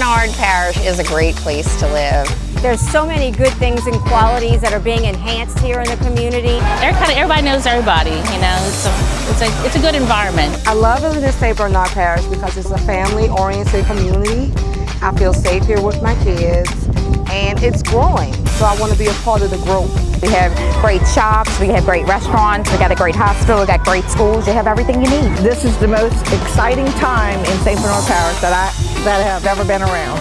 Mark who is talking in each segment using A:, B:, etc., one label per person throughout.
A: Bernard Parish is a great place to live.
B: There's so many good things and qualities that are being enhanced here in the community.
C: Everybody knows everybody, you know, it's a good environment.
D: I love living in St. Bernard Parish because it's a family-oriented community. I feel safe here with my kids, and it's growing, so I want to be a part of the growth.
E: We have great shops, we have great restaurants, we got a great hospital, we got great schools, you have everything you need.
F: This is the most exciting time in St. Bernard Parish that I have ever been around.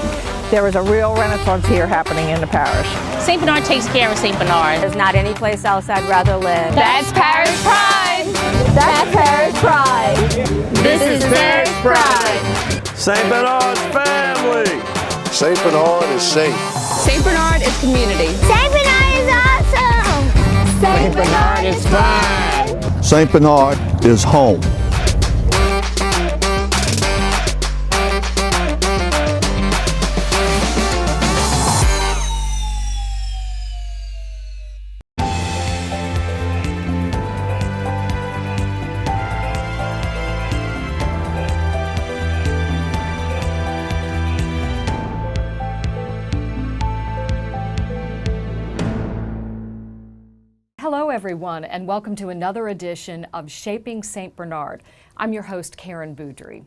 F: There is a real renaissance here happening in the parish.
C: St. Bernard takes care of St. Bernard.
B: There's not any place else I'd rather live.
C: That's Parish Pride!
B: That's Parish Pride!
C: This is Parish Pride!
G: St. Bernard's family!
H: St. Bernard is safe.
C: St. Bernard is community.
B: St. Bernard is awesome!
F: St. Bernard is fun!
H: St. Bernard is home.
I: Hello everyone, and welcome to another edition of Shaping St. Bernard. I'm your host, Karen Boudry.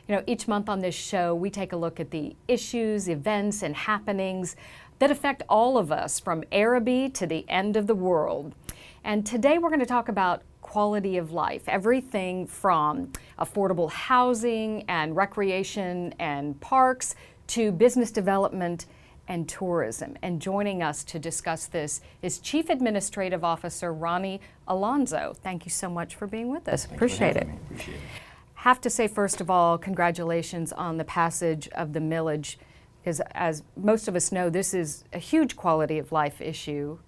I: You know, each month on this show, we take a look at the issues, events, and happenings that affect all of us from Araby to the end of the world. And today we're going to talk about quality of life, everything from affordable housing and recreation and parks to business development and tourism. And joining us to discuss this is Chief Administrative Officer Ronnie Alonzo. Thank you so much for being with us. Appreciate it. Have to say, first of all, congratulations on the passage of the millage, because as most of us know, this is a huge quality of life issue,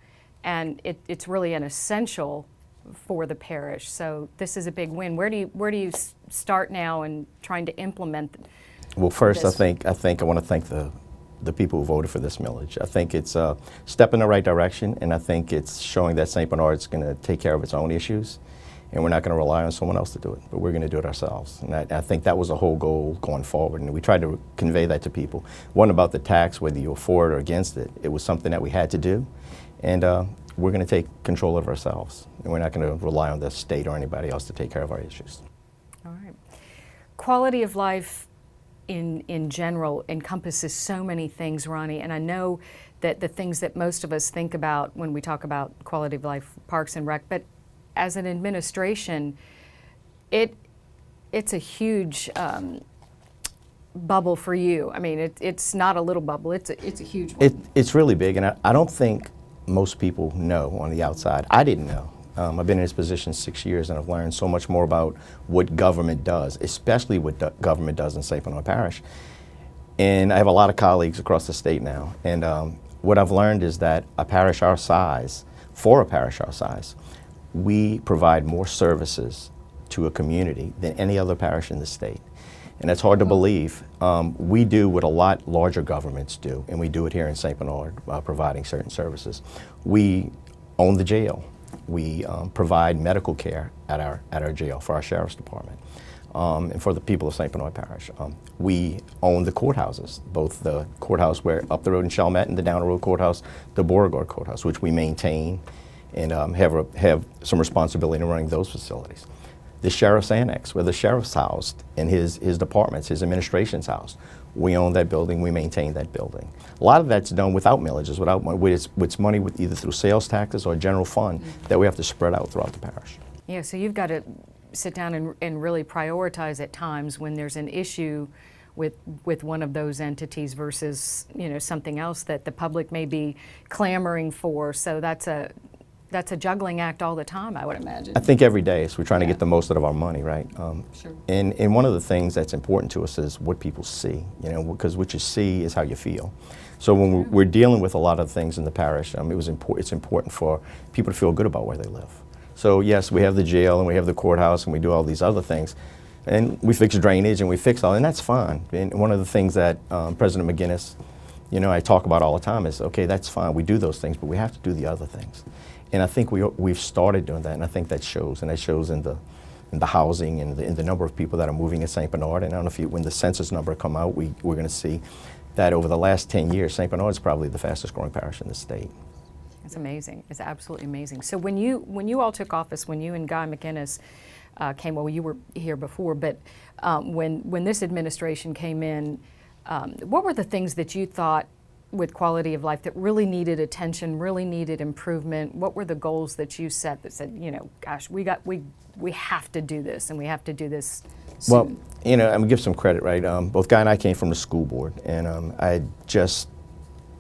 I: and it's really an essential for the parish. So this is a big win. Where do you start now in trying to implement?
J: Well, first, I think I want to thank the people who voted for this millage. I think it's a step in the right direction, and I think it's showing that St. Bernard's going to take care of its own issues, and we're not going to rely on someone else to do it, but we're going to do it ourselves. And I think that was the whole goal going forward, and we tried to convey that to people. It wasn't about the tax, whether you for it or against it. It was something that we had to do, and we're going to take control of ourselves, and we're not going to rely on the state or anybody else to take care of our issues.
I: All right. Quality of life in general encompasses so many things, Ronnie, and I know that the things that most of us think about when we talk about quality of life, parks and rec, but as an administration, it's a huge bubble for you. I mean, it's not a little bubble, it's a huge one.
J: It's really big, and I don't think most people know on the outside. I didn't know. I've been in this position 6 years, and I've learned so much more about what government does, especially what government does in St. Bernard Parish. And I have a lot of colleagues across the state now, and what I've learned is that a parish our size, we provide more services to a community than any other parish in the state. And that's hard to believe. We do what a lot larger governments do, and we do it here in St. Bernard, providing certain services. We own the jail. We provide medical care at our jail for our sheriff's department and for the people of St. Bernard Parish. We own the courthouses, both the courthouse where up the road in Chalmette and the down the road courthouse, the Beauregard courthouse, which we maintain and have some responsibility in running those facilities. The sheriff's annex, where the sheriff's housed and his departments, his administration's housed. We own that building, we maintain that building. A lot of that's done without millages, without money. It's money with either through sales taxes or general fund that we have to spread out throughout the parish.
I: Yeah, so you've got to sit down and really prioritize at times when there's an issue with one of those entities versus, you know, something else that the public may be clamoring for. So that's a juggling act all the time, I would imagine.
J: I think every day, so we're trying to get the most out of our money, right?
I: Sure.
J: And one of the things that's important to us is what people see, you know, because what you see is how you feel. So when we're dealing with a lot of things in the parish, it's important for people to feel good about where they live. So yes, we have the jail and we have the courthouse and we do all these other things. And we fix drainage and we fix all, and that's fine. And one of the things that President McGinnis, you know, I talk about all the time is, okay, that's fine, we do those things, but we have to do the other things. And I think we've started doing that, and I think that shows, and that shows in the housing and in the number of people that are moving in St. Bernard. And I don't know if when the census number come out, we're going to see that over the last 10 years, St. Bernard is probably the fastest growing parish in the state.
I: It's amazing. It's absolutely amazing. So when you all took office, when you and Guy McInnes came, well, you were here before, but when this administration came in, what were the things that you thought with quality of life that really needed attention, really needed improvement? What were the goals that you set that said, you know, gosh, we have to do this, and we have to do this soon?
J: Well, you know, I'm gonna give some credit, right? Both Guy and I came from the school board, and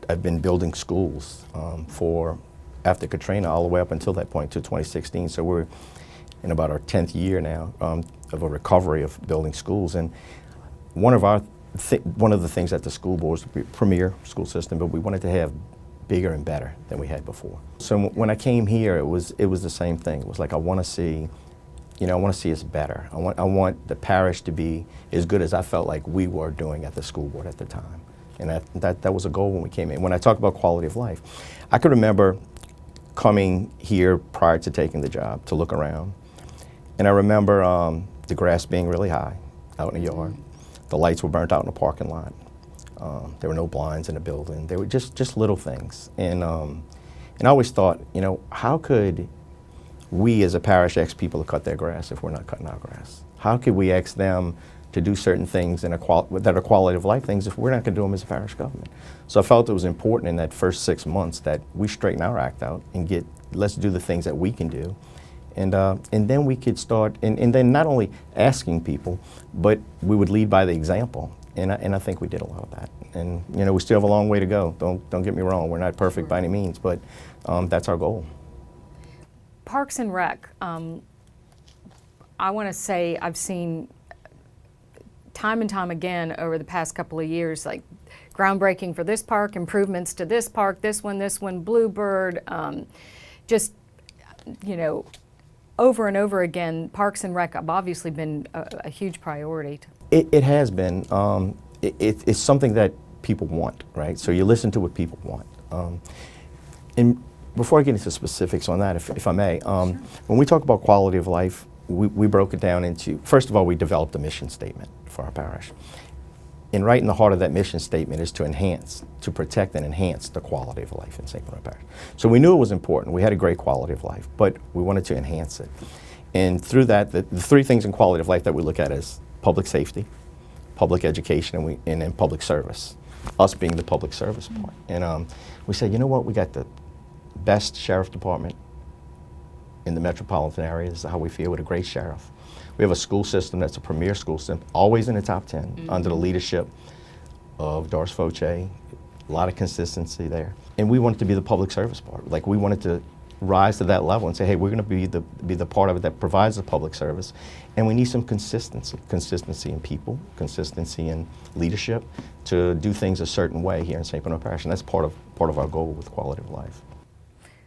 J: I've been building schools for after Katrina all the way up until that point to 2016. So we're in about our 10th year now of a recovery of building schools, and one of the things at the school board was the premier school system, but we wanted to have bigger and better than we had before. So when I came here, it was the same thing. It was like, I want to see us better. I want the parish to be as good as I felt like we were doing at the school board at the time. And that was a goal when we came in. When I talk about quality of life, I could remember coming here prior to taking the job to look around. And I remember the grass being really high out in the yard. The lights were burnt out in the parking lot. There were no blinds in the building. They were just little things. And I always thought, you know, how could we as a parish ask people to cut their grass if we're not cutting our grass? How could we ask them to do certain things that are quality of life things if we're not going to do them as a parish government? So I felt it was important in that first 6 months that we straighten our act out and let's do the things that we can do. And then we could start, and then not only asking people, but we would lead by the example. And I think we did a lot of that. And you know, we still have a long way to go. Don't get me wrong, we're not perfect by any means, but that's our goal.
I: Parks and Rec, I want to say I've seen time and time again over the past couple of years, like groundbreaking for this park, improvements to this park, this one, Bluebird, just, you know, over and over again, Parks and Rec have obviously been a huge priority.
J: It has been. It's something that people want, right? So you listen to what people want. And before I get into specifics on that, if I may, sure. When we talk about quality of life, we broke it down into, first of all, we developed a mission statement for our parish. And right in the heart of that mission statement is to protect and enhance the quality of life in St. Bernard Parish. So we knew it was important. We had a great quality of life, but we wanted to enhance it. And through that, the three things in quality of life that we look at is public safety, public education, and then public service, us being the public service part. And we said, you know what, we got the best sheriff department in the metropolitan area. This is how we feel, with a great sheriff. We have a school system that's a premier school system, always in the top 10, under the leadership of Doris Foche. A lot of consistency there. And we wanted to be the public service part. Like, we wanted to rise to that level and say, hey, we're going to be the part of it that provides the public service. And we need some consistency in people, consistency in leadership to do things a certain way here in St. Bernard Parish. And that's part of our goal with quality of life.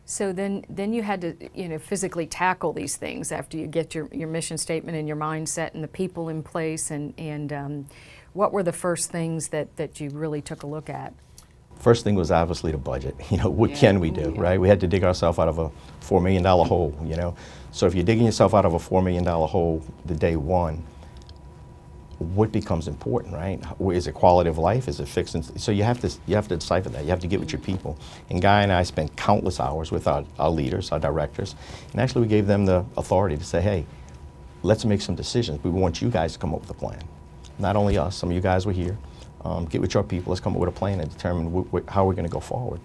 I: So then you had to, you know, physically tackle these things after you get your mission statement and your mindset and the people in place. And what were the first things that you really took a look at?
J: First thing was obviously the budget. You know, what can we do, right? We had to dig ourselves out of a $4 million hole, you know. So if you're digging yourself out of a $4 million hole the day one, what becomes important, right? Is it quality of life? Is it fixing? So you have to decipher that. You have to get with your people. And Guy and I spent countless hours with our leaders, our directors, and actually we gave them the authority to say, hey, let's make some decisions. We want you guys to come up with a plan. Not only us, some of you guys were here. Get with your people, let's come up with a plan and determine how we're going to go forward.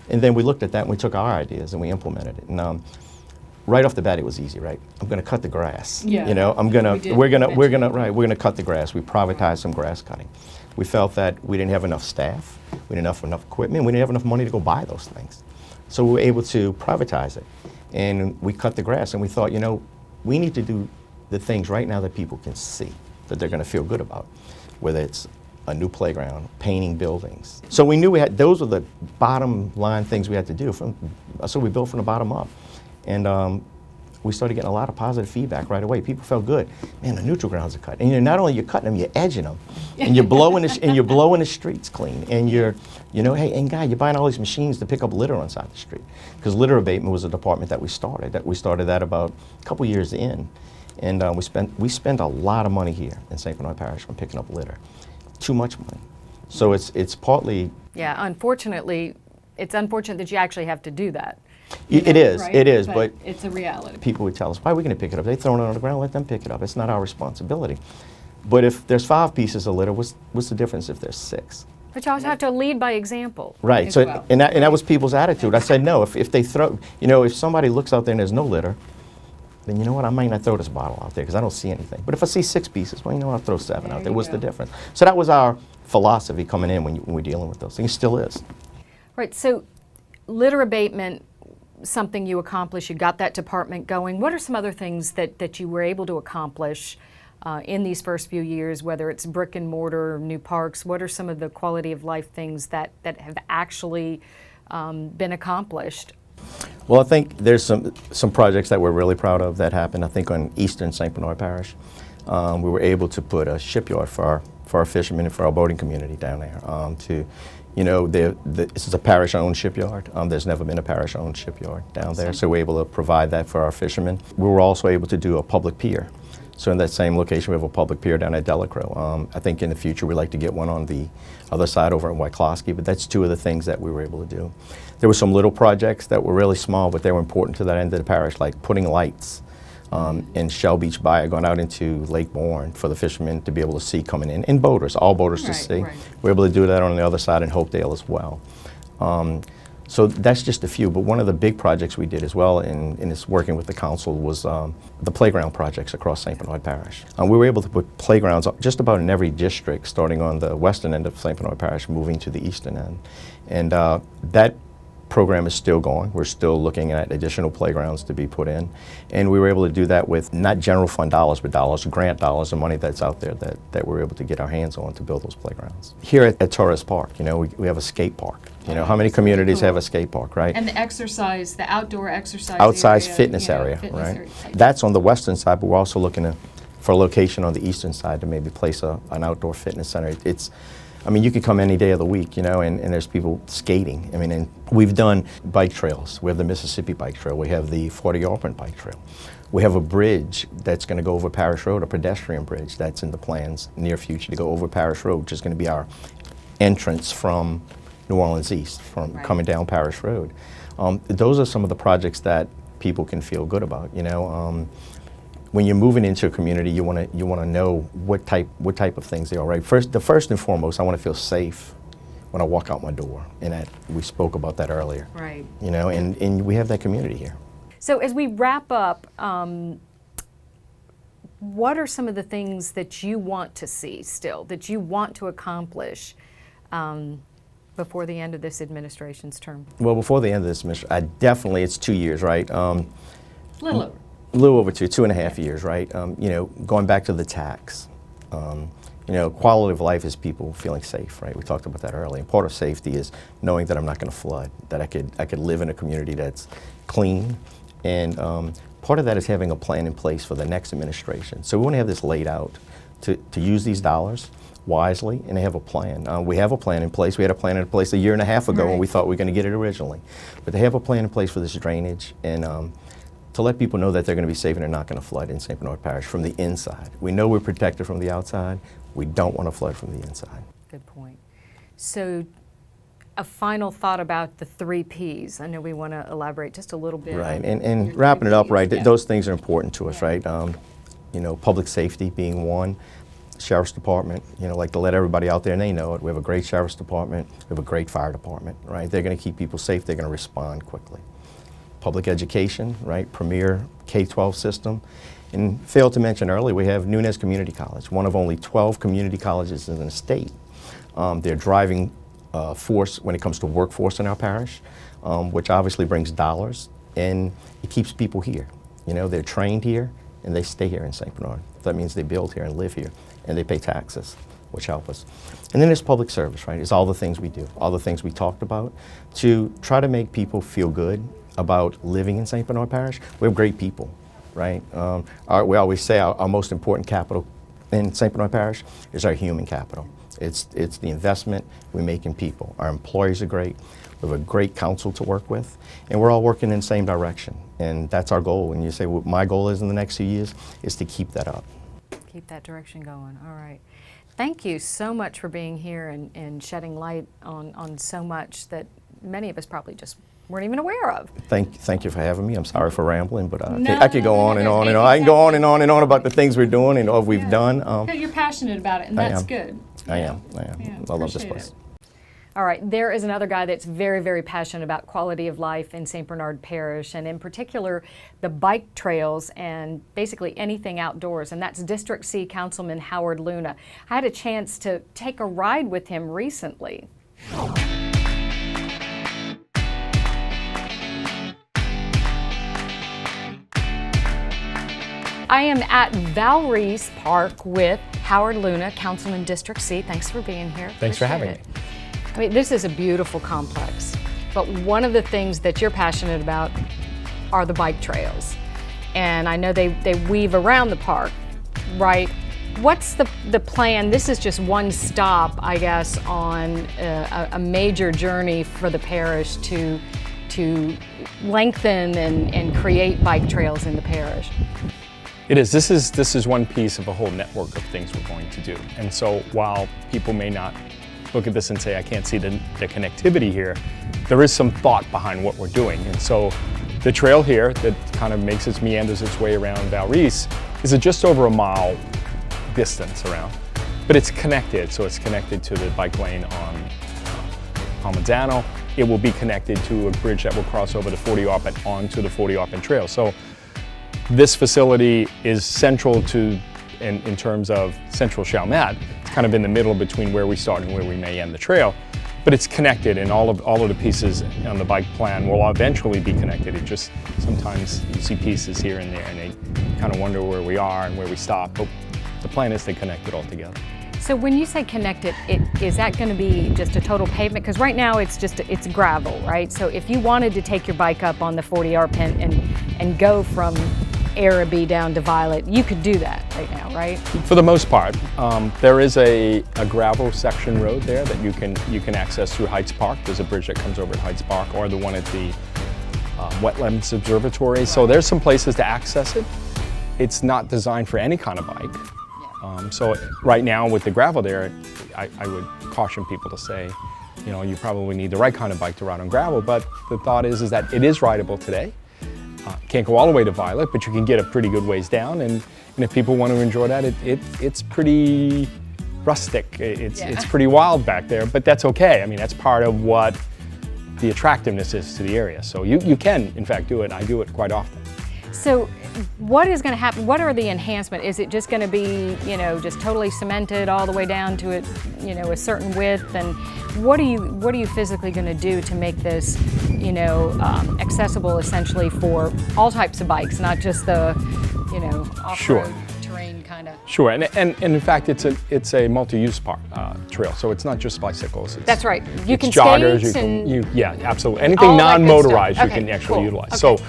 J: And then we looked at that and we took our ideas and we implemented it. And right off the bat, it was easy, right? I'm going to cut the grass. Yeah. You know, we're going to cut the grass. We privatized some grass cutting. We felt that we didn't have enough staff, we didn't have enough equipment, we didn't have enough money to go buy those things. So we were able to privatize it. And we cut the grass and we thought, you know, we need to do the things right now that people can see, that they're going to feel good about, whether it's a new playground, painting buildings. So we knew those were the bottom line things we had to do. So we built from the bottom up. And we started getting a lot of positive feedback right away. People felt good. Man, the neutral grounds are cut. And not only you're cutting them, you're edging them. And you're blowing the streets clean. And you know, hey, and Guy, you're buying all these machines to pick up litter on the side of the street. Because litter abatement was a department that we started. We started that about a couple years in. And we spend a lot of money here in St. Bernard Parish on picking up litter. Too much money. So it's partly.
I: Yeah, unfortunately, it's unfortunate that you actually have to do that.
J: It is, but
I: it's a reality.
J: people would tell us, why are we going to pick it up? They throw it on the ground, let them pick it up. It's not our responsibility. But if there's 5 pieces of litter, what's the difference if there's 6?
I: But you also have to lead by example.
J: Right.
I: as
J: So
I: well.
J: and that was people's attitude. I said no. If they throw, if somebody looks out there and there's no litter, then you know what? I might not throw this bottle out there because I don't see anything. But if I see 6 pieces, well, I'll throw 7 out there. What's the difference? So that was our philosophy coming in when we're dealing with those things. It still is.
I: Right. So litter abatement, something you accomplished. You got that department going. What are some other things that you were able to accomplish in these first few years, whether it's brick and mortar, new parks? What are some of the quality of life things that have actually been accomplished?
J: Well, I think there's some projects that we're really proud of that happened. I think on Eastern St. Bernard Parish, we were able to put a shipyard for our fishermen and for our boating community down there. This is a parish-owned shipyard. There's never been a parish-owned shipyard down there, so we're able to provide that for our fishermen. We were also able to do a public pier. So in that same location, we have a public pier down at Delacroix. I think in the future we'd like to get one on the other side over in Wyclosky, but that's 2 of the things that we were able to do. There were some little projects that were really small, but they were important to that end of the parish, like putting lights in Shell Beach Bayou, going out into Lake Bourne for the fishermen to be able to see coming in, and boaters, all boaters to see. Right. We're able to do that on the other side in Hopedale as well. So that's just a few, but one of the big projects we did as well in this working with the council was the playground projects across St. Bernard Parish. We were able to put playgrounds just about in every district, starting on the western end of St. Bernard Parish, moving to the eastern end. And that program is still going. We're still looking at additional playgrounds to be put in. And we were able to do that with not general fund dollars, but grant dollars, and money that's out there that we're able to get our hands on to build those playgrounds. Here at Torres Park, we have a skate park. How many communities have a skate park, right?
I: And the outdoor exercise
J: outside
I: area,
J: fitness area, right? That's on the western side, but we're also looking for a location on the eastern side to maybe place an outdoor fitness center. You could come any day of the week, and there's people skating. And we've done bike trails. We have the Mississippi Bike Trail. We have the 40-Yarpent Bike Trail. We have a bridge that's going to go over Parish Road, a pedestrian bridge that's in the plans near future to go over Parish Road, which is going to be our entrance from New Orleans East, from coming down Parish Road. Those are some of the projects that people can feel good about. When you're moving into a community, you want to know what type of things they are. Right. First and foremost, I want to feel safe when I walk out my door, and we spoke about that earlier.
I: Right.
J: And we have that community here.
I: So as we wrap up, what are some of the things that you want to see still, that you want to accomplish before the end of this administration's term?
J: Well, before the end of this administration, it's 2 years, right?
I: A little over.
J: A little over 2.5 years, right? Going back to the tax, quality of life is people feeling safe, right? We talked about that earlier. And part of safety is knowing that I'm not going to flood, that I could live in a community that's clean, and part of that is having a plan in place for the next administration. So we want to have this laid out to use these dollars wisely, and they have a plan. We have a plan in place. We had a plan in place a year and a half ago when we thought we were going to get it originally. But they have a plan in place for this drainage, and to let people know that they're going to be safe and they're not going to flood in St. Bernard Parish from the inside. We know we're protected from the outside. We don't want to flood from the inside.
I: Good point. So a final thought about the 3 Ps. I know we want to elaborate just a little bit.
J: Right, and wrapping it up, right, those things are important to us, right? Public safety being one. Sheriff's Department, like to let everybody out there, and they know it. We have a great Sheriff's Department. We have a great Fire Department, right? They're going to keep people safe. They're going to respond quickly. Public education, right? Premier K-12 system. And failed to mention earlier, we have Nunez Community College, one of only 12 community colleges in the state. They're driving force when it comes to workforce in our parish, which obviously brings dollars, and it keeps people here. They're trained here, and they stay here in St. Bernard. That means they build here and live here, and they pay taxes, which help us. And then there's public service, right? It's all the things we do, all the things we talked about to try to make people feel good about living in St. Bernard Parish. We have great people, right? We always say our most important capital in St. Bernard Parish is our human capital. It's the investment we make in people. Our employees are great. We have a great council to work with, and we're all working in the same direction. And that's our goal. And you say what my goal is in the next few years is to keep that up.
I: Keep that direction going. All right. Thank you so much for being here and shedding light on so much that many of us probably just weren't even aware of.
J: Thank you for having me. I'm sorry for rambling, but
I: No,
J: I could go on and on and on. I can go on and on and on about the things we're doing and what we've done.
I: You're passionate about it, and that's good.
J: I am.
I: Yeah,
J: I love this
I: appreciate
J: place.
I: it. All right, there is another guy that's very, very passionate about quality of life in St. Bernard Parish, and in particular, the bike trails and basically anything outdoors, and that's District C Councilman Howard Luna. I had a chance to take a ride with him recently. I am at Val Reese Park with Howard Luna, Councilman District C. Thanks for being here.
K: Thanks for having me.
I: I mean, this is a beautiful complex, but one of the things that you're passionate about are the bike trails. And I know they weave around the park, right? What's the plan? This is just one stop, I guess, on a major journey for the parish to lengthen and create bike trails in the parish.
K: It is. This is one piece of a whole network of things we're going to do. And so while people may not look at this and say, I can't see the connectivity here, there is some thought behind what we're doing. And so the trail here that kind of makes its meanders its way around Val Reese is just over a mile distance around, but it's connected. So it's connected to the bike lane on Palmanzano. It will be connected to a bridge that will cross over the 40 Arpent onto the 40 Arpent Trail. So this facility is central to, in terms of central Chalmette. It's kind of in the middle between where we start and where we may end the trail, but it's connected, and all of the pieces on the bike plan will eventually be connected. It just, sometimes you see pieces here and there and they kind of wonder where we are and where we stop, but the plan is to connect it all together.
I: So when you say connected, is that going to be just a total pavement? Because right now it's gravel, right? So if you wanted to take your bike up on the 40 Arpent and go from Araby down to Violet, you could do that right now, right?
K: For the most part. There is a gravel section road there that you can access through Heights Park. There's a bridge that comes over at Heights Park, or the one at the Wetlands Observatory. So there's some places to access it. It's not designed for any kind of bike. So right now with the gravel there, I would caution people to say, you know, you probably need the right kind of bike to ride on gravel, but the thought is that it is rideable today. Can't go all the way to Violet, but you can get a pretty good ways down, and if people want to enjoy that, it's pretty rustic. It's pretty wild back there, but that's okay. I mean, that's part of what the attractiveness is to the area. So you can, in fact, do it. I do it quite often.
I: So what is going to happen? What are the enhancements? Is it just going to be, you know, just totally cemented all the way down to it, you know, a certain width? And what are you physically going to do to make this, you know, accessible essentially for all types of bikes, not just the, you know, off-road terrain kind of?
K: Sure, and in fact, it's a multi-use trail, so it's not just bicycles.
I: That's right. You can
K: joggers.
I: skate
K: yeah, absolutely. Anything non-motorized you can actually utilize.
I: Okay.
K: So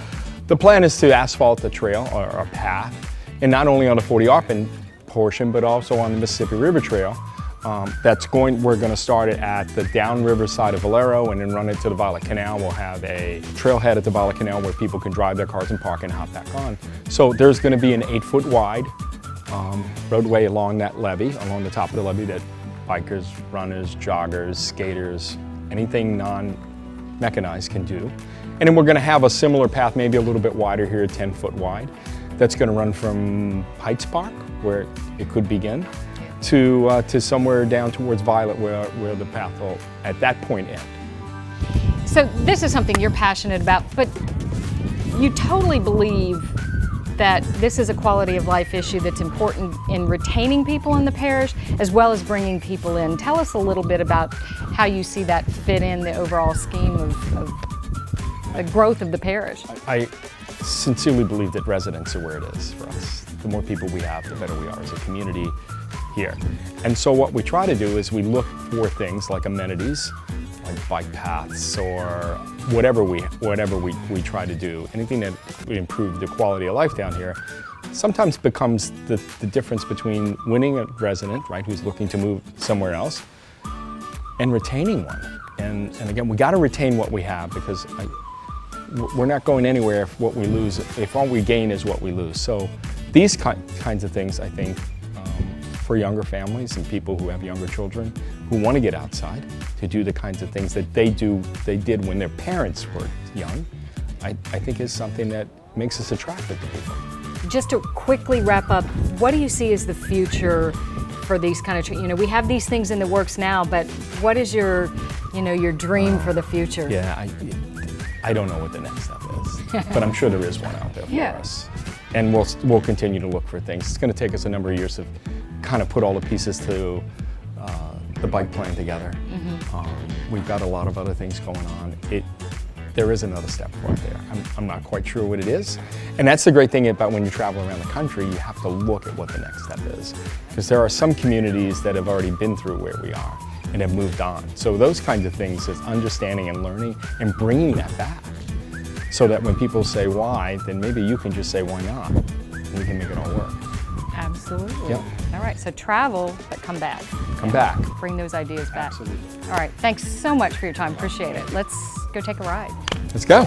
K: the plan is to asphalt the trail or a path, and not only on the 40 Arpent portion, but also on the Mississippi River Trail. We're going to start it at the downriver side of Valero and then run it to the Violet Canal. We'll have a trailhead at the Violet Canal where people can drive their cars and park and hop back on. So there's going to be an 8-foot wide roadway along that levee, along the top of the levee, that bikers, runners, joggers, skaters, anything non-mechanized can do. And then we're going to have a similar path, maybe a little bit wider here, 10-foot wide. That's going to run from Heights Park, where it could begin, to somewhere down towards Violet, where the path will, at that point, end.
I: So this is something you're passionate about, but you totally believe that this is a quality of life issue that's important in retaining people in the parish as well as bringing people in. Tell us a little bit about how you see that fit in the overall scheme of the growth of the parish.
K: I sincerely believe that residents are where it is for us. The more people we have, the better we are as a community here. And so what we try to do is we look for things like amenities, like bike paths, or whatever we try to do. Anything that would improve the quality of life down here sometimes becomes the difference between winning a resident, right, who's looking to move somewhere else, and retaining one. And again, we got to retain what we have, because we're not going anywhere if all we gain is what we lose. So these kinds of things, I think, for younger families and people who have younger children who want to get outside to do the kinds of things that they did when their parents were young, I think is something that makes us attractive to people.
I: Just to quickly wrap up, what do you see as the future for these kind of, we have these things in the works now, but what is your dream for the future?
K: Yeah, I don't know what the next step is, but I'm sure there is one out there for us. And we'll continue to look for things. It's going to take us a number of years to kind of put all the pieces to the bike plan together. We've got a lot of other things going on. There is another step out there. I'm not quite sure what it is. And that's the great thing about when you travel around the country, you have to look at what the next step is. Because there are some communities that have already been through where we are and have moved on. So those kinds of things is understanding and learning and bringing that back. So that when people say why, then maybe you can just say why not, and we can make it all work.
I: Absolutely.
K: Yep.
I: All right, so travel, but come back.
K: Come back.
I: Bring those ideas back.
K: Absolutely.
I: All right, thanks so much for your time, appreciate it. Let's go take a ride.
K: Let's go.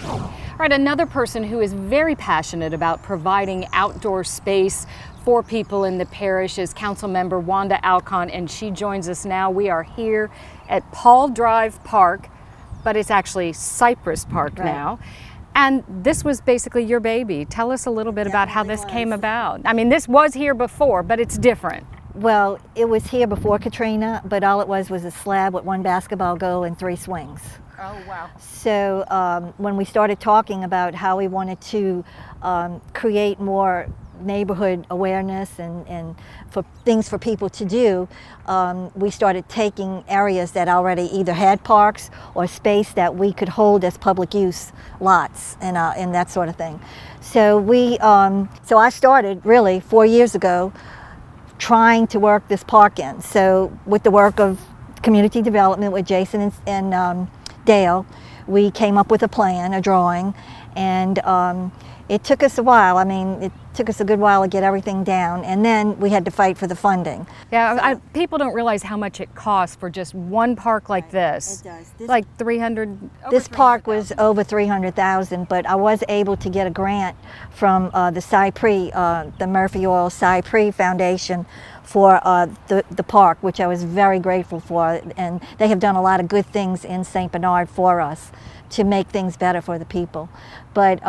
I: All right, another person who is very passionate about providing outdoor space for people in the parish is Councilmember Wanda Alcon, and she joins us now. We are here at Paul Drive Park, but it's actually Cypress Park now. And this was basically your baby. Tell us a little bit about how this came about. I mean, this was here before, but it's different.
L: Well, it was here before Katrina, but all it was a slab with one basketball goal and 3 swings.
I: Oh, wow.
L: So when we started talking about how we wanted to create more neighborhood awareness and for things for people to do, we started taking areas that already either had parks or space that we could hold as public use lots and that sort of thing. So so I started really 4 years ago trying to work this park in. So with the work of community development with Jason and Dale, we came up with a plan, a drawing, and it took us a while. I mean, it took us a good while to get everything down, and then we had to fight for the funding.
I: Yeah, people don't realize how much it costs for just one park like this.
L: It does.
I: Like 300.
L: This park was over 300,000, but I was able to get a grant from the Cypress, the Murphy Oil Cypress Foundation for the park, which I was very grateful for, and they have done a lot of good things in St. Bernard for us to make things better for the people. But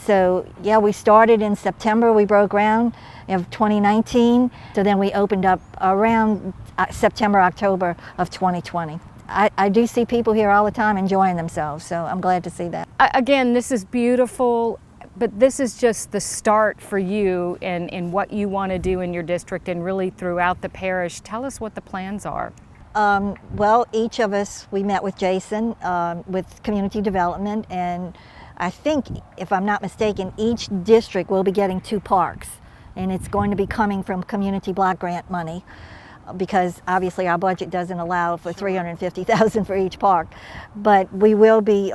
L: so yeah, we started in September, we broke ground of 2019, so then we opened up around September, October of 2020. I do see people here all the time enjoying themselves, so I'm glad to see that.
I: Again, this is beautiful, but this is just the start for you in what you want to do in your district and really throughout the parish. Tell us what the plans are.
L: Well, each of us, we met with Jason with community development, and I think, if I'm not mistaken, each district will be getting 2 parks, and it's going to be coming from community block grant money, because obviously our budget doesn't allow for $350,000 for each park. But we will be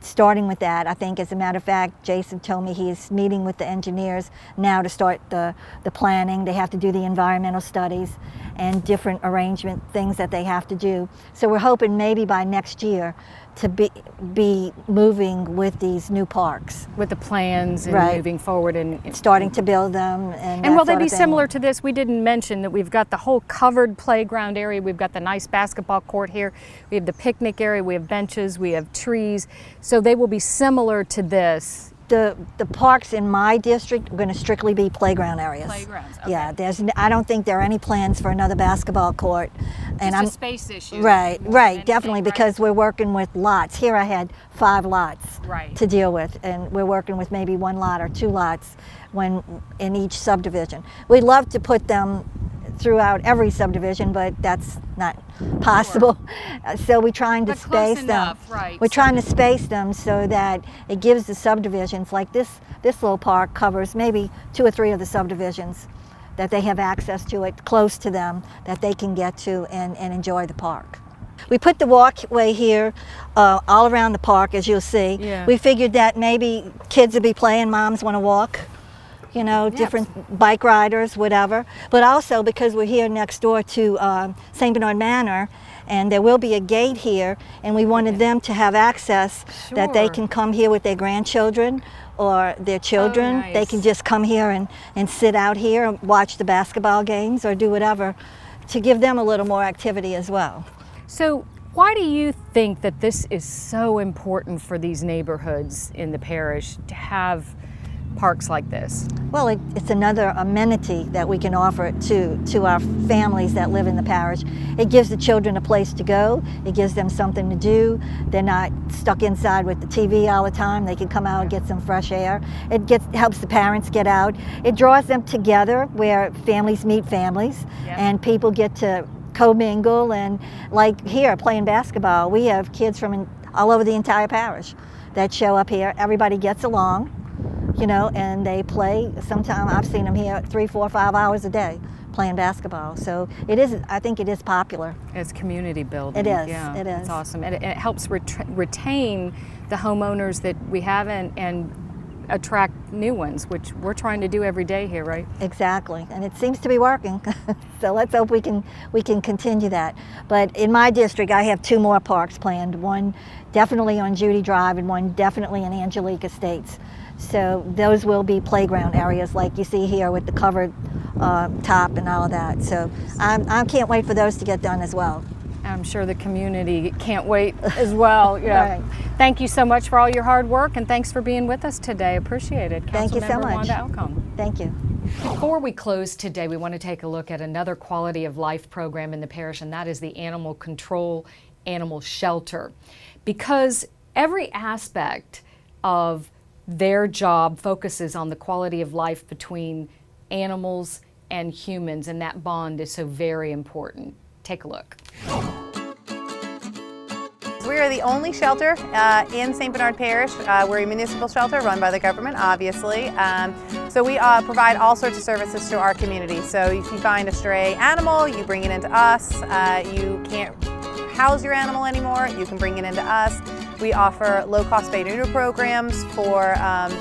L: starting with that. I think, as a matter of fact, Jason told me he's meeting with the engineers now to start the planning. They have to do the environmental studies and different arrangement things that they have to do. So we're hoping maybe by next year to be moving with these new parks.
I: With the plans and moving forward and
L: starting to build them. And
I: will they be similar to this? We didn't mention that we've got the whole covered playground area. We've got the nice basketball court here. We have the picnic area. We have benches. We have trees. So they will be similar to this.
L: The parks in my district are going to strictly be playground areas.
I: Playgrounds, okay.
L: Yeah, I don't think there are any plans for another basketball court.
I: And a space issue.
L: Right, definitely, because we're working with lots. Here I had 5 lots to deal with, and we're working with maybe 1 lot or 2 lots in each subdivision. We'd love to put them throughout every subdivision, but that's not possible. So we're trying to space them. We're trying to space them so that it gives the subdivisions, like this little park covers maybe 2 or 3 of the subdivisions, that they have access to it close to them, that they can get to and enjoy the park. We put the walkway here all around the park, as you'll see.
I: Yeah.
L: We figured that maybe kids would be playing, moms want to walk. you know, different bike riders, whatever. But also because we're here next door to St. Bernard Manor, and there will be a gate here, and we wanted them to have access that they can come here with their grandchildren or their children. They can just come here and sit out here and watch the basketball games or do whatever to give them a little more activity as well.
I: So why do you think that this is so important for these neighborhoods in the parish to have parks like this?
L: Well, it's another amenity that we can offer to our families that live in the parish. It gives the children a place to go. It gives them something to do. They're not stuck inside with the TV all the time. They can come out and get some fresh air. It helps the parents get out. It draws them together where families meet families, and people get to commingle, and like here playing basketball, we have kids from all over the entire parish that show up here. Everybody gets along, you know, and they play. Sometimes I've seen them here 3, 4, 5 hours a day playing basketball. So it is, I think it is popular.
I: It's community building.
L: It is,
I: yeah,
L: it is.
I: It's awesome. And it helps retain the homeowners that we have and attract new ones, which we're trying to do every day here, right?
L: Exactly, and it seems to be working. So let's hope we can continue that. But in my district, I have 2 more parks planned. One definitely on Judy Drive and one definitely in Angelique Estates. So those will be playground areas like you see here with the covered top and all of that. So I can't wait for those to get done as well.
I: I'm sure the community can't wait as well. Yeah.
L: Right.
I: Thank you so much for all your hard work, and thanks for being with us today. Appreciate it.
L: Thank you so
I: Councilmember
L: much.
I: Wanda Alcon.
L: Thank you.
I: Before we close today, we want to take a look at another quality of life program in the parish, and that is the Animal Control Animal Shelter. Because every aspect of their job focuses on the quality of life between animals and humans, and that bond is so very important. Take a look.
A: We are the only shelter in St. Bernard Parish. We're a municipal shelter run by the government, obviously. So we provide all sorts of services to our community. So if you find a stray animal, you bring it into us. You can't house your animal anymore, you can bring it into us. We offer low-cost spay-neuter programs for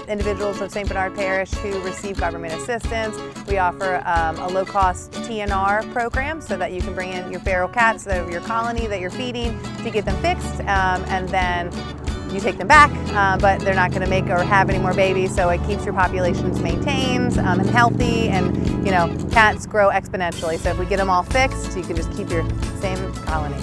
A: individuals of St. Bernard Parish who receive government assistance. We offer a low-cost TNR program so that you can bring in your feral cats, your colony that you're feeding, to get them fixed, and then you take them back, but they're not going to make or have any more babies, so it keeps your populations maintained and healthy, and you know, cats grow exponentially. So if we get them all fixed, you can just keep your same colony.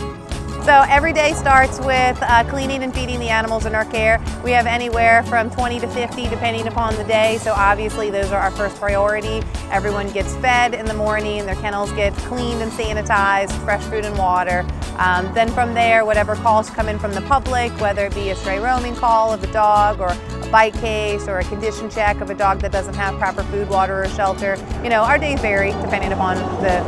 A: So every day starts with cleaning and feeding the animals in our care. We have anywhere from 20 to 50 depending upon the day, so obviously those are our first priority. Everyone gets fed in the morning, their kennels get cleaned and sanitized, fresh food and water. Then from there, whatever calls come in from the public, whether it be a stray roaming call of a dog or a bite case or a condition check of a dog that doesn't have proper food, water, or shelter. You know, our days vary depending upon the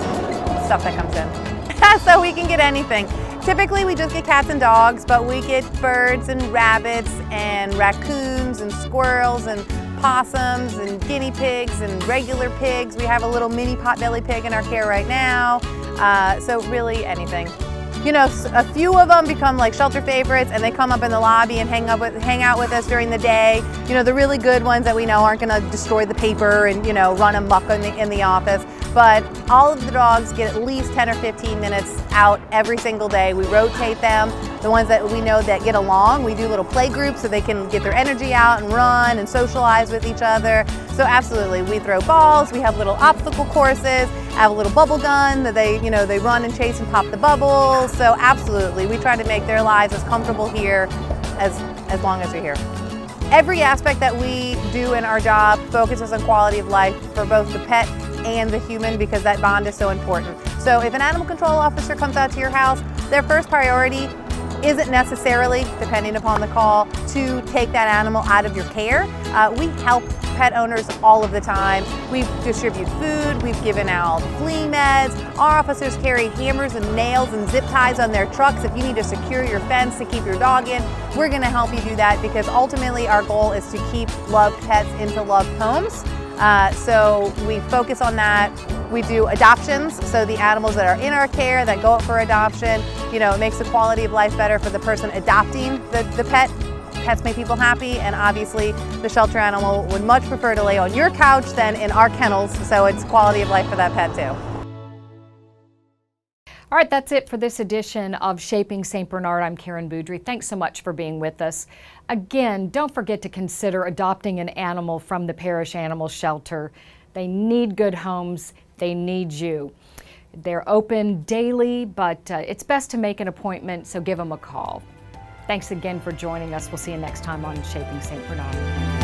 A: stuff that comes in. So we can get anything. Typically we just get cats and dogs, but we get birds and rabbits and raccoons and squirrels and possums and guinea pigs and regular pigs. We have a little mini potbelly pig in our care right now. So really anything. You know, a few of them become like shelter favorites and they come up in the lobby and hang out with us during the day. You know, the really good ones that we know aren't going to destroy the paper and, you know, run amok in the office. But all of the dogs get at least 10 or 15 minutes out every single day. We rotate them. The ones that we know that get along, we do little play groups so they can get their energy out and run and socialize with each other. So absolutely, we throw balls, we have little obstacle courses, have a little bubble gun that they run and chase and pop the bubbles. So absolutely, we try to make their lives as comfortable here as long as we're here. Every aspect that we do in our job focuses on quality of life for both the pet and the human, because that bond is so important. So if an animal control officer comes out to your house, their first priority isn't necessarily, depending upon the call, to take that animal out of your care. We help pet owners all of the time. We distribute food, we've given out flea meds. Our officers carry hammers and nails and zip ties on their trucks. If you need to secure your fence to keep your dog in, we're gonna help you do that, because ultimately our goal is to keep loved pets into loved homes. So we focus on that. We do adoptions, so the animals that are in our care that go up for adoption, you know, it makes the quality of life better for the person adopting the pet, pets make people happy, and obviously the shelter animal would much prefer to lay on your couch than in our kennels, so it's quality of life for that pet too.
I: All right, that's it for this edition of Shaping St. Bernard. I'm Karen Boudry. Thanks so much for being with us. Again, don't forget to consider adopting an animal from the Parish Animal Shelter. They need good homes. They need you. They're open daily, but it's best to make an appointment, so give them a call. Thanks again for joining us. We'll see you next time on Shaping St. Bernard.